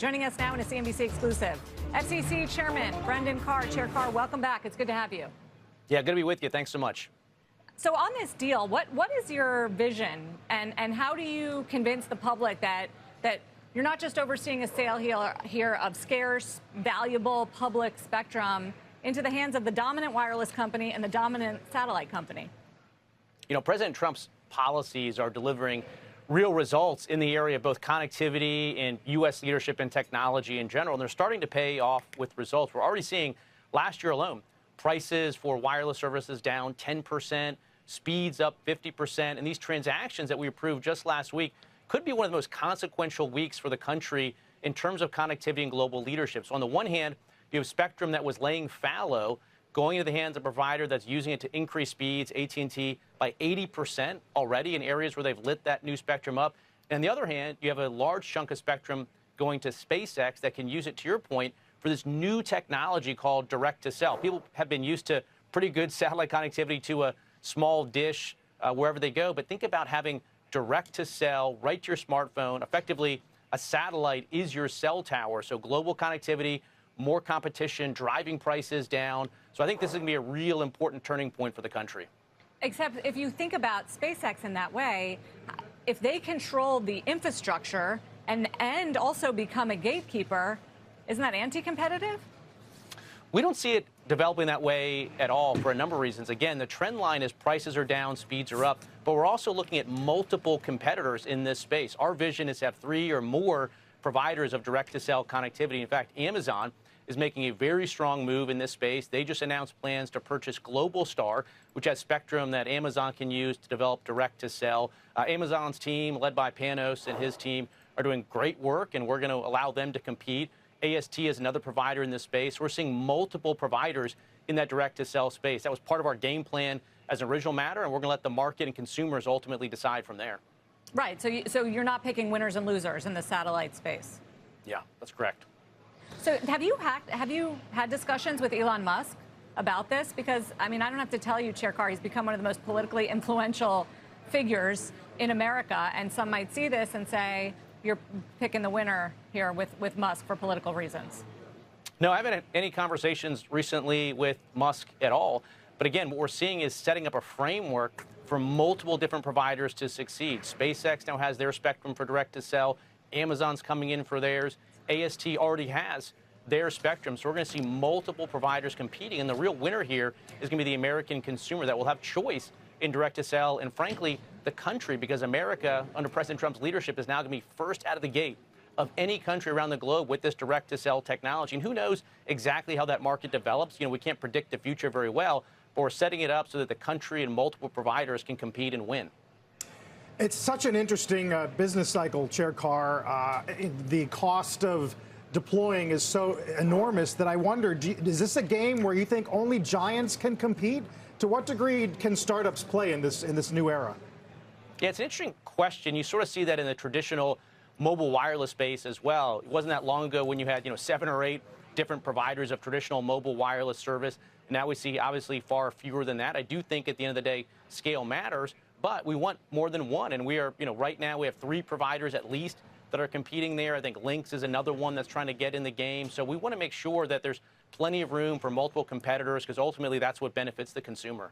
Joining us now in a CNBC exclusive, FCC Chairman Brendan Carr. Chair Carr, welcome back. It's good to have you. Yeah, good to be with you. Thanks so much. So on this deal, what is your vision, and how do you convince the public that you're not just overseeing a sale here of scarce, valuable public spectrum into the hands of the dominant wireless company and the dominant satellite company? You know, President Trump's policies are delivering real results in the area of both connectivity and U.S. leadership and technology in general, and they're starting to pay off with results. We're already seeing last year alone prices for wireless services down 10%, speeds up 50%, and these transactions that we approved just last week could be one of the most consequential weeks for the country in terms of connectivity and global leadership. So on the one hand, you have spectrum that was laying fallow, going into the hands of a provider that's using it to increase speeds, AT&T, by 80% already in areas where they've lit that new spectrum up. And on the other hand, you have a large chunk of spectrum going to SpaceX that can use it, to your point, for this new technology called direct-to-cell. People have been used to pretty good satellite connectivity to a small dish wherever they go, but think about having direct-to-cell right to your smartphone. Effectively, a satellite is your cell tower, so global connectivity, more competition, driving prices down. So I think this is going to be a real important turning point for the country. Except if you think about SpaceX in that way, if they control the infrastructure and also become a gatekeeper, isn't that anti-competitive? We don't see it developing that way at all for a number of reasons. Again, the trend line is prices are down, speeds are up, but we're also looking at multiple competitors in this space. Our vision is to have 3 or more providers of direct-to-cell connectivity. In fact, Amazon is making a very strong move in this space. They just announced plans to purchase Globalstar, which has spectrum that Amazon can use to develop direct-to-cell. Amazon's team, led by Panos and his team, are doing great work, and we're going to allow them to compete. AST is another provider in this space. We're seeing multiple providers in that direct-to-cell space. That was part of our game plan as an original matter, and we're going to let the market and consumers ultimately decide from there. Right. So you're not picking winners and losers in the satellite space. Yeah, that's correct. So have you had discussions with Elon Musk about this? Because, I mean, I don't have to tell you, Chair Carr, he's become one of the most politically influential figures in America, and some might see this and say, you're picking the winner here with Musk for political reasons. No, I haven't had any conversations recently with Musk at all. But again, what we're seeing is setting up a framework for multiple different providers to succeed. SpaceX now has their spectrum for direct-to-cell. Amazon's coming in for theirs. AST already has their spectrum. So we're going to see multiple providers competing. And the real winner here is going to be the American consumer that will have choice in direct-to-cell and, frankly, the country, because America, under President Trump's leadership, is now going to be first out of the gate of any country around the globe with this direct-to-cell technology. And who knows exactly how that market develops? You know, we can't predict the future very well, but we're setting it up so that the country and multiple providers can compete and win. It's such an interesting business cycle, Chair Carr. The cost of deploying is so enormous that I wonder, is this a game where you think only giants can compete? To what degree can startups play in this new era? Yeah, it's an interesting question. You sort of see that in the traditional mobile wireless space as well. It wasn't that long ago when you had, 7 or 8 different providers of traditional mobile wireless service. Now we see obviously far fewer than that. I do think at the end of the day, scale matters, but we want more than one. And we are, right now we have 3 providers at least that are competing there. I think Lynx is another one that's trying to get in the game. So we want to make sure that there's plenty of room for multiple competitors, because ultimately that's what benefits the consumer.